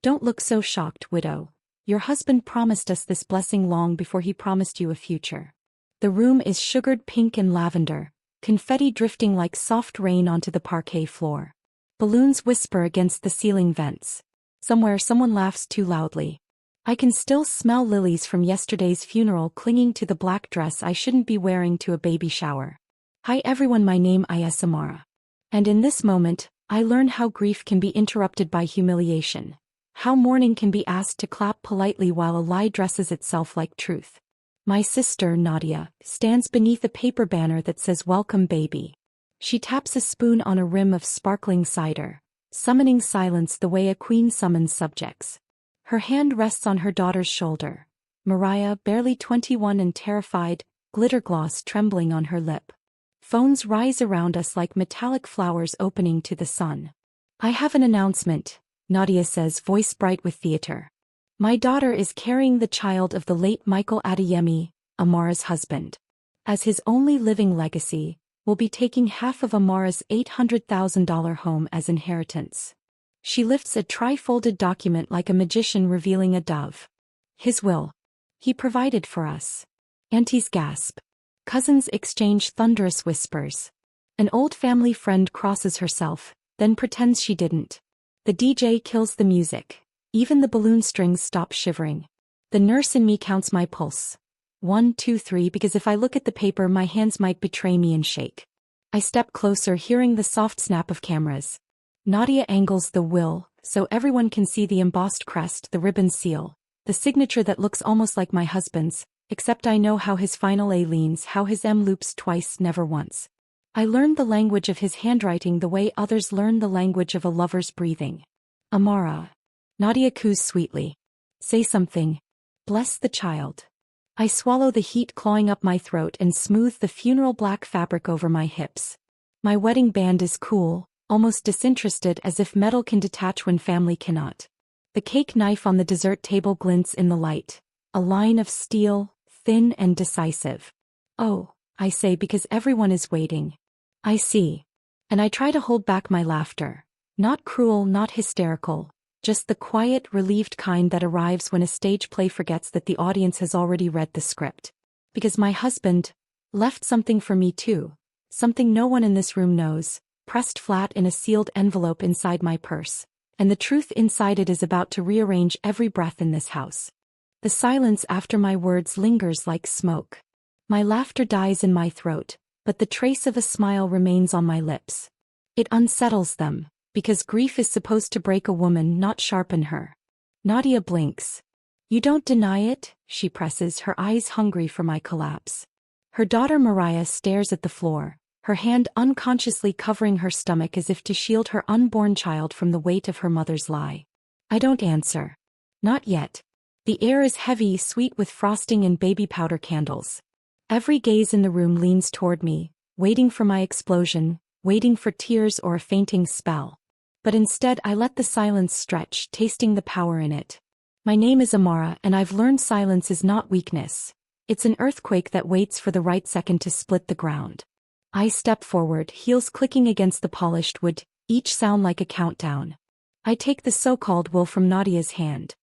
Don't look so shocked, widow. Your husband promised us this blessing long before he promised you a future. The room is sugared pink and lavender, confetti drifting like soft rain onto the parquet floor. Balloons whisper against the ceiling vents. Somewhere someone laughs too loudly. I can still smell lilies from yesterday's funeral clinging to the black dress I shouldn't be wearing to a baby shower. Hi everyone, my name is Samara. And in this moment, I learn how grief can be interrupted by humiliation. How mourning can be asked to clap politely while a lie dresses itself like truth. My sister, Nadia, stands beneath a paper banner that says "Welcome, baby." She taps a spoon on a rim of sparkling cider, summoning silence the way a queen summons subjects. Her hand rests on her daughter's shoulder. Mariah, barely 21 and terrified, glitter gloss trembling on her lip. Phones rise around us like metallic flowers opening to the sun. I have an announcement, Nadia says, voice bright with theater. My daughter is carrying the child of the late Michael Adeyemi, Amara's husband. As his only living legacy, we'll be taking half of Amara's $800,000 home as inheritance. She lifts a tri-folded document like a magician revealing a dove. His will. He provided for us. Aunties gasp. Cousins exchange thunderous whispers. An old family friend crosses herself, then pretends she didn't. The DJ kills the music. Even the balloon strings stop shivering. The nurse in me counts my pulse. 1, 2, 3, because if I look at the paper my hands might betray me and shake. I step closer, hearing the soft snap of cameras. Nadia angles the will, so everyone can see the embossed crest, the ribbon seal, the signature that looks almost like my husband's, except I know how his final A leans, how his M loops twice, never once. I learned the language of his handwriting the way others learn the language of a lover's breathing. Amara. Nadia coos sweetly. Say something. Bless the child. I swallow the heat clawing up my throat and smooth the funeral black fabric over my hips. My wedding band is cool, almost disinterested, as if metal can detach when family cannot. The cake knife on the dessert table glints in the light, a line of steel, thin and decisive. Oh, I say, because everyone is waiting. I see. And I try to hold back my laughter. Not cruel, not hysterical, just the quiet, relieved kind that arrives when a stage play forgets that the audience has already read the script. Because my husband left something for me too, something no one in this room knows, pressed flat in a sealed envelope inside my purse, and the truth inside it is about to rearrange every breath in this house. The silence after my words lingers like smoke. My laughter dies in my throat, but the trace of a smile remains on my lips. It unsettles them, because grief is supposed to break a woman, not sharpen her. Nadia blinks. You don't deny it, she presses, her eyes hungry for my collapse. Her daughter Mariah stares at the floor, her hand unconsciously covering her stomach as if to shield her unborn child from the weight of her mother's lie. I don't answer. Not yet. The air is heavy, sweet with frosting and baby powder candles. Every gaze in the room leans toward me, waiting for my explosion, waiting for tears or a fainting spell. But instead I let the silence stretch, tasting the power in it. My name is Amara, and I've learned silence is not weakness. It's an earthquake that waits for the right second to split the ground. I step forward, heels clicking against the polished wood, each sound like a countdown. I take the so-called will from Nadia's hand.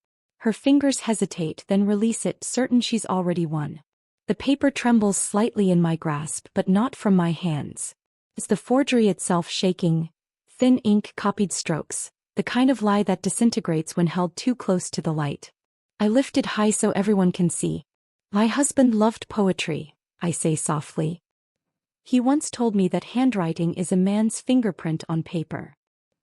Her fingers hesitate, then release it, certain she's already won. The paper trembles slightly in my grasp, but not from my hands. It's the forgery itself shaking. Thin ink copied strokes, the kind of lie that disintegrates when held too close to the light. I lift it high so everyone can see. My husband loved poetry, I say softly. He once told me that handwriting is a man's fingerprint on paper.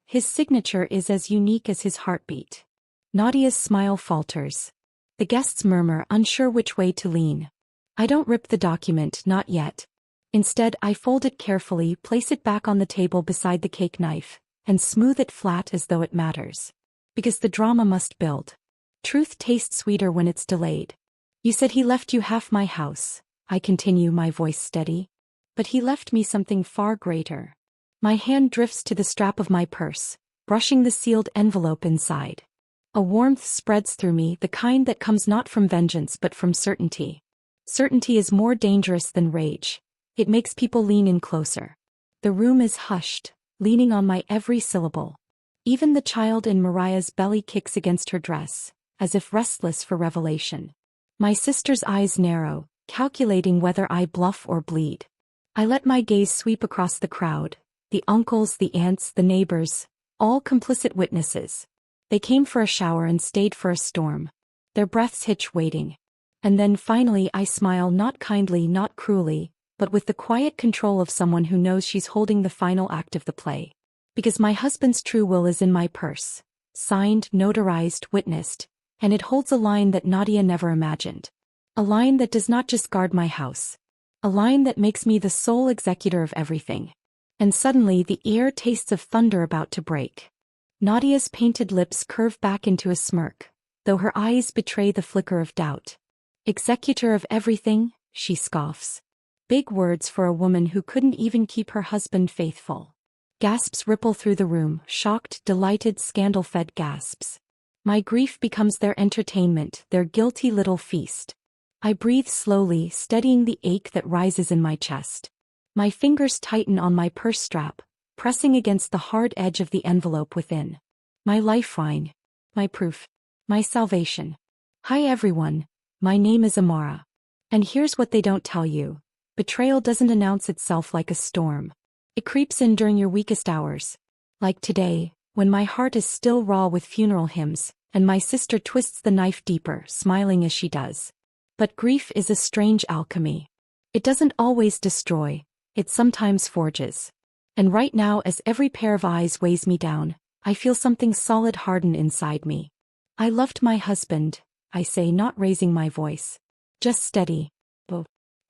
His signature is as unique as his heartbeat. Nadia's smile falters. The guests murmur, unsure which way to lean. I don't rip the document, not yet. Instead, I fold it carefully, place it back on the table beside the cake knife, and smooth it flat as though it matters. Because the drama must build. Truth tastes sweeter when it's delayed. You said he left you half my house, I continue, my voice steady. But he left me something far greater. My hand drifts to the strap of my purse, brushing the sealed envelope inside. A warmth spreads through me, the kind that comes not from vengeance but from certainty. Certainty is more dangerous than rage. It makes people lean in closer. The room is hushed, leaning on my every syllable. Even the child in Mariah's belly kicks against her dress, as if restless for revelation. My sister's eyes narrow, calculating whether I bluff or bleed. I let my gaze sweep across the crowd, the uncles, the aunts, the neighbors, all complicit witnesses. They came for a shower and stayed for a storm. Their breaths hitch waiting. And then finally I smile, not kindly, not cruelly, but with the quiet control of someone who knows she's holding the final act of the play. Because my husband's true will is in my purse, signed, notarized, witnessed, and it holds a line that Nadia never imagined. A line that does not just guard my house. A line that makes me the sole executor of everything. And suddenly the air tastes of thunder about to break. Nadia's painted lips curve back into a smirk, though her eyes betray the flicker of doubt. Executor of everything, she scoffs. Big words for a woman who couldn't even keep her husband faithful. Gasps ripple through the room, shocked, delighted, scandal-fed gasps. My grief becomes their entertainment, their guilty little feast. I breathe slowly, steadying the ache that rises in my chest. My fingers tighten on my purse strap, pressing against the hard edge of the envelope within. My lifeline. My proof. My salvation. Hi everyone, my name is Amara. And here's what they don't tell you. Betrayal doesn't announce itself like a storm. It creeps in during your weakest hours. Like today, when my heart is still raw with funeral hymns, and my sister twists the knife deeper, smiling as she does. But grief is a strange alchemy. It doesn't always destroy, it sometimes forges. And right now, as every pair of eyes weighs me down, I feel something solid harden inside me. I loved my husband, I say, not raising my voice. Just steady.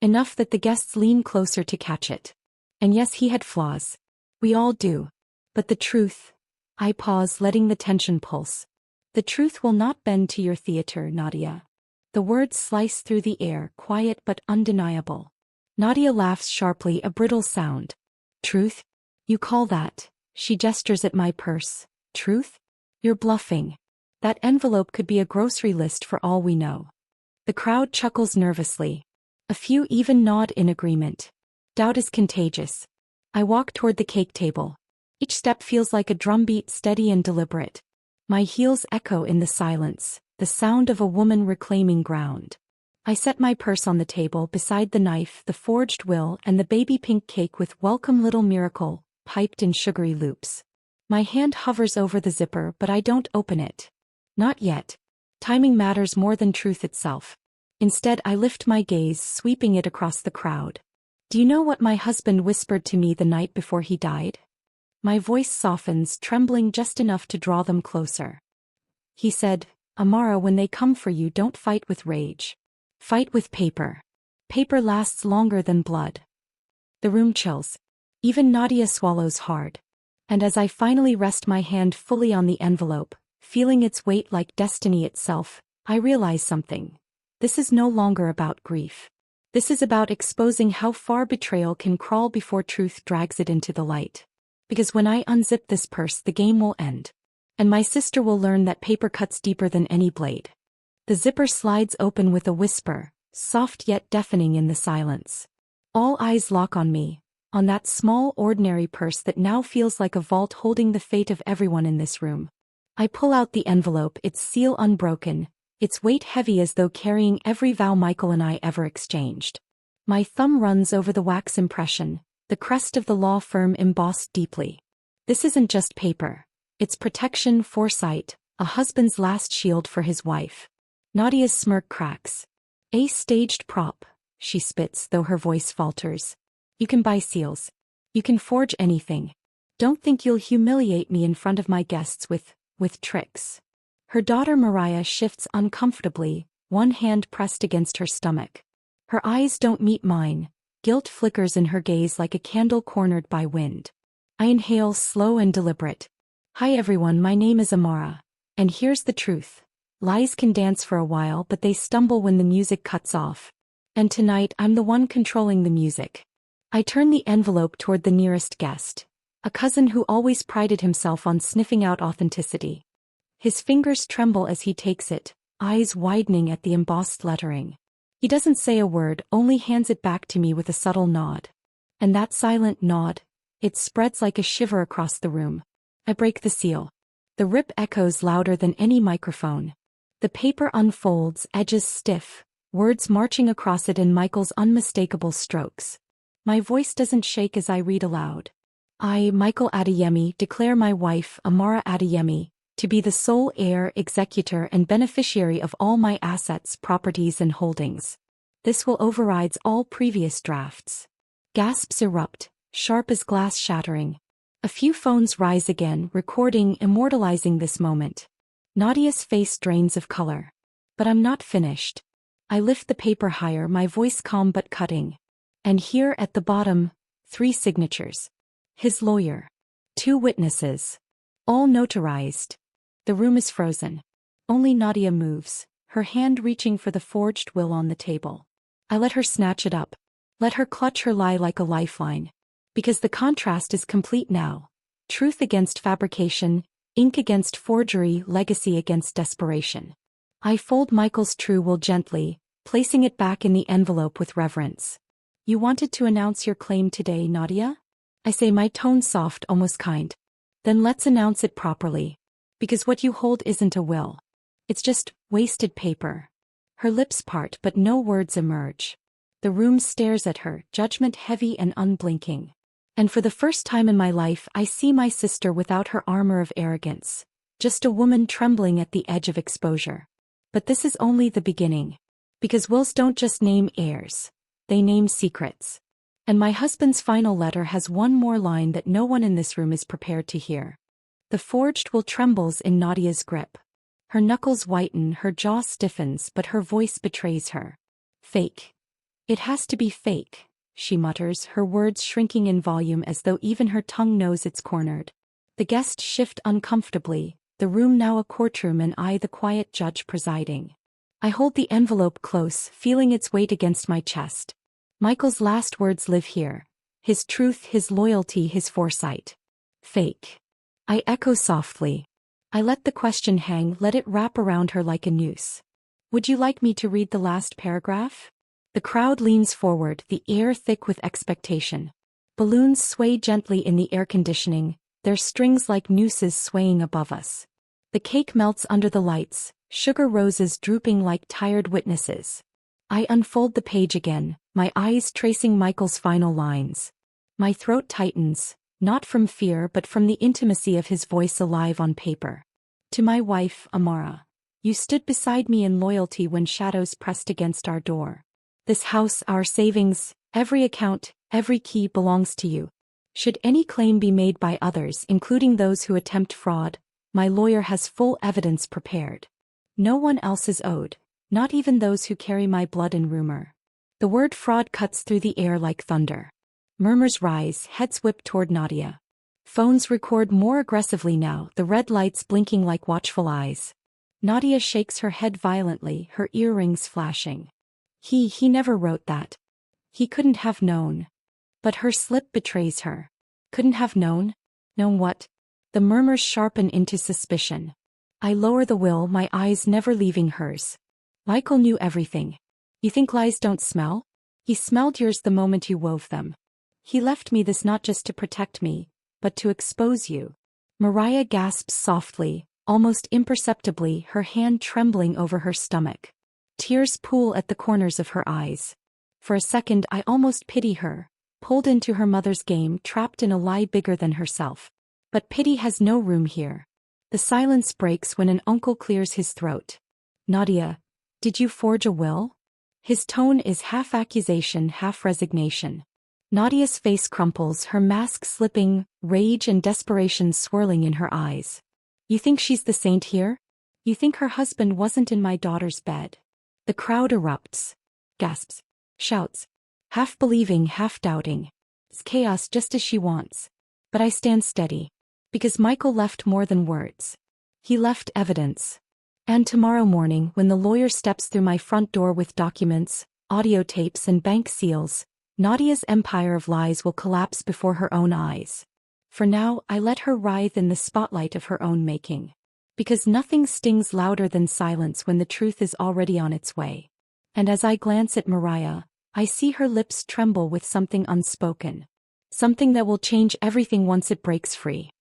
Enough that the guests lean closer to catch it. And yes, he had flaws. We all do. But the truth. I pause, letting the tension pulse. The truth will not bend to your theater, Nadia. The words slice through the air, quiet but undeniable. Nadia laughs sharply, a brittle sound. Truth? You call that? She gestures at my purse. Truth? You're bluffing. That envelope could be a grocery list for all we know. The crowd chuckles nervously. A few even nod in agreement. Doubt is contagious. I walk toward the cake table. Each step feels like a drumbeat, steady and deliberate. My heels echo in the silence, the sound of a woman reclaiming ground. I set my purse on the table beside the knife, the forged will, and the baby pink cake with "Welcome Little Miracle" piped in sugary loops. My hand hovers over the zipper, but I don't open it. Not yet. Timing matters more than truth itself. Instead, I lift my gaze, sweeping it across the crowd. Do you know what my husband whispered to me the night before he died? My voice softens, trembling just enough to draw them closer. He said, Amara, when they come for you, don't fight with rage. Fight with paper. Paper lasts longer than blood. The room chills. Even Nadia swallows hard. And as I finally rest my hand fully on the envelope, feeling its weight like destiny itself, I realize something. This is no longer about grief. This is about exposing how far betrayal can crawl before truth drags it into the light. Because when I unzip this purse, the game will end. And my sister will learn that paper cuts deeper than any blade. The zipper slides open with a whisper, soft yet deafening in the silence. All eyes lock on me, on that small, ordinary purse that now feels like a vault holding the fate of everyone in this room. I pull out the envelope, its seal unbroken, its weight heavy as though carrying every vow Michael and I ever exchanged. My thumb runs over the wax impression, the crest of the law firm embossed deeply. This isn't just paper. It's protection, foresight, a husband's last shield for his wife. Nadia's smirk cracks. A staged prop, she spits, though her voice falters. You can buy seals. You can forge anything. Don't think you'll humiliate me in front of my guests with tricks. Her daughter Mariah shifts uncomfortably, one hand pressed against her stomach. Her eyes don't meet mine. Guilt flickers in her gaze like a candle cornered by wind. I inhale, slow and deliberate. Hi everyone, my name is Amara. And here's the truth. Lies can dance for a while, but they stumble when the music cuts off. And tonight, I'm the one controlling the music. I turn the envelope toward the nearest guest. A cousin who always prided himself on sniffing out authenticity. His fingers tremble as he takes it, eyes widening at the embossed lettering. He doesn't say a word, only hands it back to me with a subtle nod. And that silent nod, it spreads like a shiver across the room. I break the seal. The rip echoes louder than any microphone. The paper unfolds, edges stiff, words marching across it in Michael's unmistakable strokes. My voice doesn't shake as I read aloud. I, Michael Adeyemi, declare my wife, Amara Adeyemi, to be the sole heir, executor and beneficiary of all my assets, properties and holdings. This will override all previous drafts. Gasps erupt, sharp as glass shattering. A few phones rise again, recording, immortalizing this moment. Nadia's face drains of color. But I'm not finished. I lift the paper higher, my voice calm but cutting. And here at the bottom, 3 signatures. His lawyer. 2 witnesses. All notarized. The room is frozen. Only Nadia moves, her hand reaching for the forged will on the table. I let her snatch it up. Let her clutch her lie like a lifeline. Because the contrast is complete now. Truth against fabrication, ink against forgery, legacy against desperation. I fold Michael's true will gently, placing it back in the envelope with reverence. You wanted to announce your claim today, Nadia? I say, my tone soft, almost kind. Then let's announce it properly. Because what you hold isn't a will. It's just wasted paper. Her lips part but no words emerge. The room stares at her, judgment heavy and unblinking. And for the first time in my life I see my sister without her armor of arrogance. Just a woman trembling at the edge of exposure. But this is only the beginning. Because wills don't just name heirs. They name secrets. And my husband's final letter has one more line that no one in this room is prepared to hear. The forged will trembles in Nadia's grip. Her knuckles whiten, her jaw stiffens, but her voice betrays her. Fake. It has to be fake, she mutters, her words shrinking in volume as though even her tongue knows it's cornered. The guests shift uncomfortably, the room now a courtroom and I the quiet judge presiding. I hold the envelope close, feeling its weight against my chest. Michael's last words live here. His truth, his loyalty, his foresight. Fake. I echo softly. I let the question hang, let it wrap around her like a noose. Would you like me to read the last paragraph? The crowd leans forward, the air thick with expectation. Balloons sway gently in the air conditioning, their strings like nooses swaying above us. The cake melts under the lights, sugar roses drooping like tired witnesses. I unfold the page again, my eyes tracing Michael's final lines. My throat tightens, not from fear but from the intimacy of his voice alive on paper. To my wife, Amara. You stood beside me in loyalty when shadows pressed against our door. This house, our savings, every account, every key belongs to you. Should any claim be made by others, including those who attempt fraud, my lawyer has full evidence prepared. No one else is owed, not even those who carry my blood in rumor. The word fraud cuts through the air like thunder. Murmurs rise, heads whip toward Nadia. Phones record more aggressively now, the red lights blinking like watchful eyes. Nadia shakes her head violently, her earrings flashing. He never wrote that. He couldn't have known. But her slip betrays her. Couldn't have known? Known what? The murmurs sharpen into suspicion. I lower the will, my eyes never leaving hers. Michael knew everything. You think lies don't smell? He smelled yours the moment you wove them. He left me this not just to protect me, but to expose you. Mariah gasps softly, almost imperceptibly, her hand trembling over her stomach. Tears pool at the corners of her eyes. For a second I almost pity her, pulled into her mother's game, trapped in a lie bigger than herself. But pity has no room here. The silence breaks when an uncle clears his throat. Nadia, did you forge a will? His tone is half accusation, half resignation. Nadia's face crumples, her mask slipping, rage and desperation swirling in her eyes. You think she's the saint here? You think her husband wasn't in my daughter's bed? The crowd erupts. Gasps. Shouts. Half believing, half doubting. It's chaos just as she wants. But I stand steady. Because Michael left more than words. He left evidence. And tomorrow morning, when the lawyer steps through my front door with documents, audio tapes and bank seals, Nadia's empire of lies will collapse before her own eyes. For now, I let her writhe in the spotlight of her own making. Because nothing stings louder than silence when the truth is already on its way. And as I glance at Mariah, I see her lips tremble with something unspoken. Something that will change everything once it breaks free.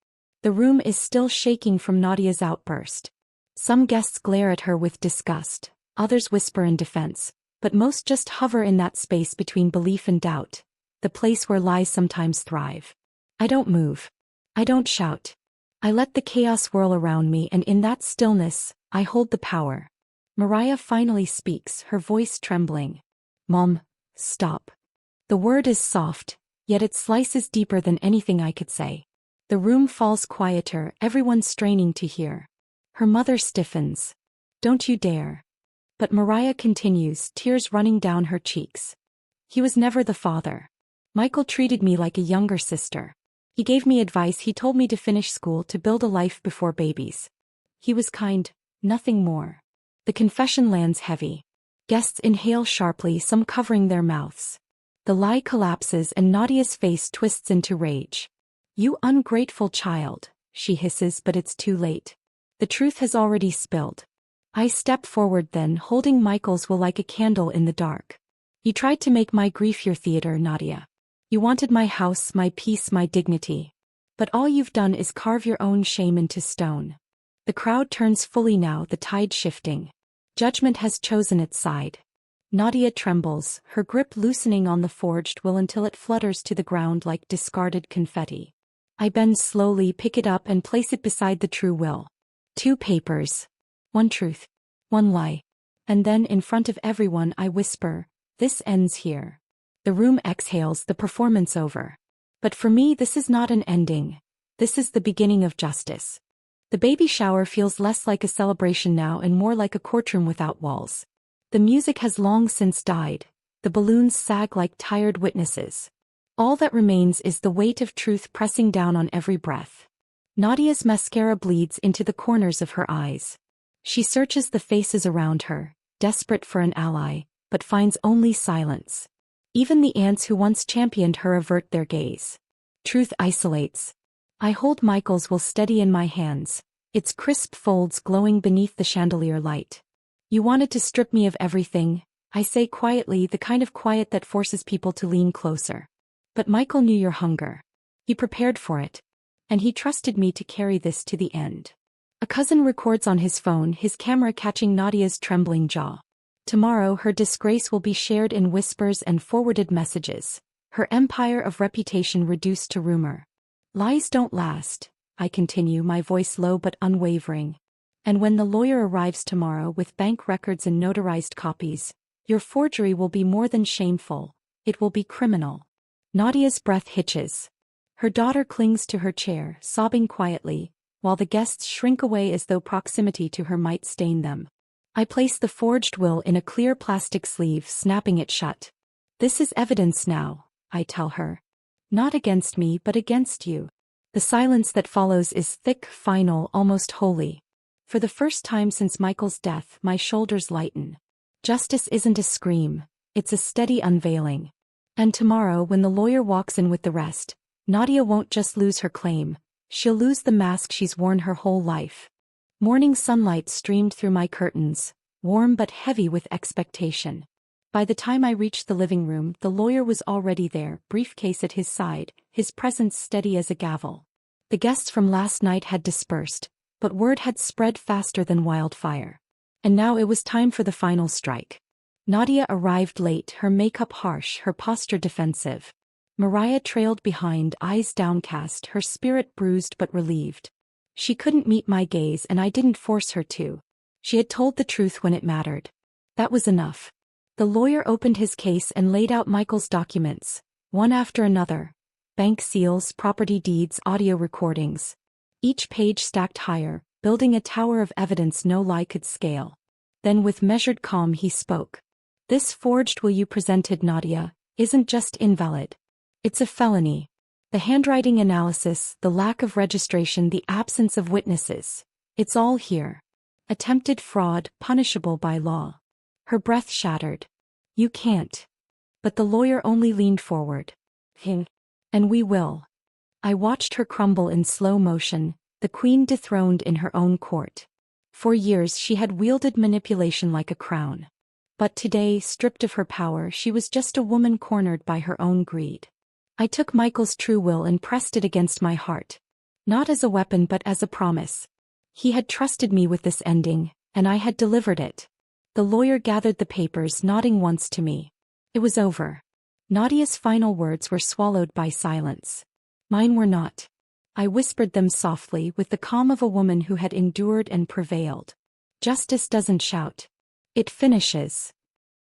The room is still shaking from Nadia's outburst. Some guests glare at her with disgust, others whisper in defense, but most just hover in that space between belief and doubt, the place where lies sometimes thrive. I don't move. I don't shout. I let the chaos whirl around me, and in that stillness, I hold the power. Mariah finally speaks, her voice trembling. Mom, stop. The word is soft, yet it slices deeper than anything I could say. The room falls quieter, everyone straining to hear. Her mother stiffens. Don't you dare. But Mariah continues, tears running down her cheeks. He was never the father. Michael treated me like a younger sister. He gave me advice, he told me to finish school, to build a life before babies. He was kind, nothing more. The confession lands heavy. Guests inhale sharply, some covering their mouths. The lie collapses and Nadia's face twists into rage. You ungrateful child, she hisses, but it's too late. The truth has already spilled. I step forward then, holding Michael's will like a candle in the dark. You tried to make my grief your theater, Nadia. You wanted my house, my peace, my dignity. But all you've done is carve your own shame into stone. The crowd turns fully now, the tide shifting. Judgment has chosen its side. Nadia trembles, her grip loosening on the forged will until it flutters to the ground like discarded confetti. I bend slowly, pick it up and place it beside the true will. 2 papers. One truth. One lie. And then in front of everyone I whisper, this ends here. The room exhales, the performance over. But for me this is not an ending. This is the beginning of justice. The baby shower feels less like a celebration now and more like a courtroom without walls. The music has long since died. The balloons sag like tired witnesses. All that remains is the weight of truth pressing down on every breath. Nadia's mascara bleeds into the corners of her eyes. She searches the faces around her, desperate for an ally, but finds only silence. Even the ants who once championed her avert their gaze. Truth isolates. I hold Michael's will steady in my hands, its crisp folds glowing beneath the chandelier light. You wanted to strip me of everything, I say quietly, the kind of quiet that forces people to lean closer. But Michael knew your hunger. He prepared for it. And he trusted me to carry this to the end. A cousin records on his phone, his camera catching Nadia's trembling jaw. Tomorrow her disgrace will be shared in whispers and forwarded messages, her empire of reputation reduced to rumor. Lies don't last, I continue, my voice low but unwavering. And when the lawyer arrives tomorrow with bank records and notarized copies, your forgery will be more than shameful, it will be criminal. Nadia's breath hitches. Her daughter clings to her chair, sobbing quietly, while the guests shrink away as though proximity to her might stain them. I place the forged will in a clear plastic sleeve, snapping it shut. This is evidence now, I tell her. Not against me, but against you. The silence that follows is thick, final, almost holy. For the first time since Michael's death, my shoulders lighten. Justice isn't a scream, it's a steady unveiling. And tomorrow, when the lawyer walks in with the rest, Nadia won't just lose her claim, she'll lose the mask she's worn her whole life. Morning sunlight streamed through my curtains, warm but heavy with expectation. By the time I reached the living room, the lawyer was already there, briefcase at his side, his presence steady as a gavel. The guests from last night had dispersed, but word had spread faster than wildfire. And now it was time for the final strike. Nadia arrived late, her makeup harsh, her posture defensive. Mariah trailed behind, eyes downcast, her spirit bruised but relieved. She couldn't meet my gaze and I didn't force her to. She had told the truth when it mattered. That was enough. The lawyer opened his case and laid out Michael's documents, one after another. Bank seals, property deeds, audio recordings. Each page stacked higher, building a tower of evidence no lie could scale. Then with measured calm he spoke. This forged will you presented, Nadia, isn't just invalid. It's a felony. The handwriting analysis, the lack of registration, the absence of witnesses. It's all here. Attempted fraud, punishable by law. Her breath shattered. You can't. But the lawyer only leaned forward. And we will. I watched her crumble in slow motion, the queen dethroned in her own court. For years she had wielded manipulation like a crown. But today, stripped of her power, she was just a woman cornered by her own greed. I took Michael's true will and pressed it against my heart. Not as a weapon but as a promise. He had trusted me with this ending, and I had delivered it. The lawyer gathered the papers, nodding once to me. It was over. Nadia's final words were swallowed by silence. Mine were not. I whispered them softly with the calm of a woman who had endured and prevailed. Justice doesn't shout. It finishes.